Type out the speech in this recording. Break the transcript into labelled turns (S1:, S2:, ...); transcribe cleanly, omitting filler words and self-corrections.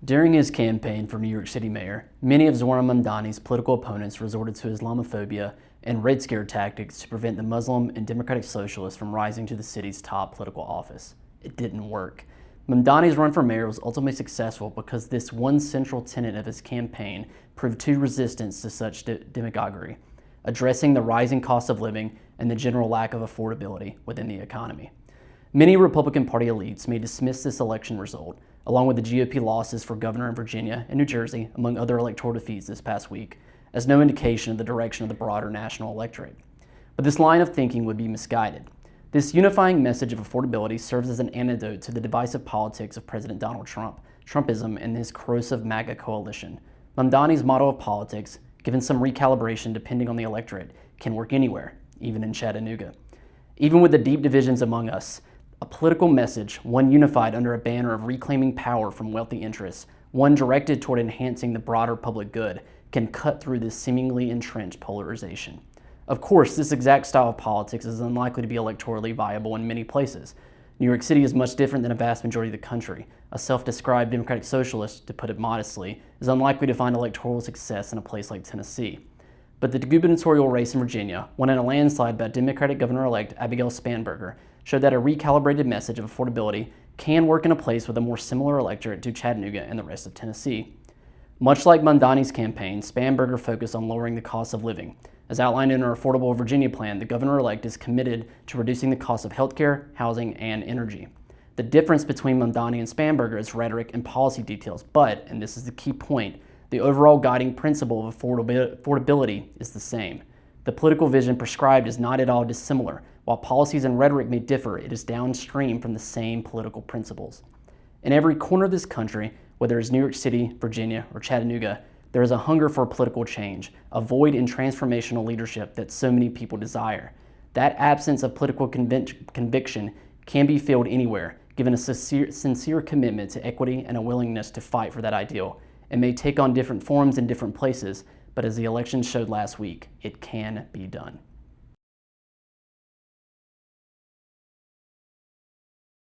S1: During his campaign for New York City mayor, many of Zohran Mamdani's political opponents resorted to Islamophobia and Red Scare tactics to prevent the Muslim and Democratic Socialists from rising to the city's top political office. It didn't work. Mamdani's run for mayor was ultimately successful because this one central tenet of his campaign proved too resistant to such demagoguery, addressing the rising cost of living and the general lack of affordability within the economy. Many Republican Party elites may dismiss this election result, along with the GOP losses for governor in Virginia and New Jersey, among other electoral defeats this past week, as no indication of the direction of the broader national electorate. But this line of thinking would be misguided. This unifying message of affordability serves as an antidote to the divisive politics of President Donald Trump, Trumpism, and his corrosive MAGA coalition. Mamdani's model of politics, given some recalibration depending on the electorate, can work anywhere, even in Chattanooga. Even with the deep divisions among us, a political message, one unified under a banner of reclaiming power from wealthy interests, one directed toward enhancing the broader public good, can cut through this seemingly entrenched polarization. Of course, this exact style of politics is unlikely to be electorally viable in many places. New York City is much different than a vast majority of the country. A self-described democratic socialist, to put it modestly, is unlikely to find electoral success in a place like Tennessee. But the gubernatorial race in Virginia, won in a landslide by Democratic Governor-elect Abigail Spanberger, showed that a recalibrated message of affordability can work in a place with a more similar electorate to Chattanooga and the rest of Tennessee. Much like Mamdani's campaign, Spanberger focused on lowering the cost of living. As outlined in her Affordable Virginia plan, the governor-elect is committed to reducing the cost of healthcare, housing, and energy. The difference between Mamdani and Spanberger is rhetoric and policy details, but, and this is the key point, the overall guiding principle of affordability is the same. The political vision prescribed is not at all dissimilar. While policies and rhetoric may differ, it is downstream from the same political principles. In every corner of this country, whether it's New York City, Virginia, or Chattanooga, there is a hunger for political change, a void in transformational leadership that so many people desire. That absence of political conviction can be filled anywhere, given a sincere commitment to equity and a willingness to fight for that ideal. It may take on different forms in different places, but as the election showed last week, it can be done.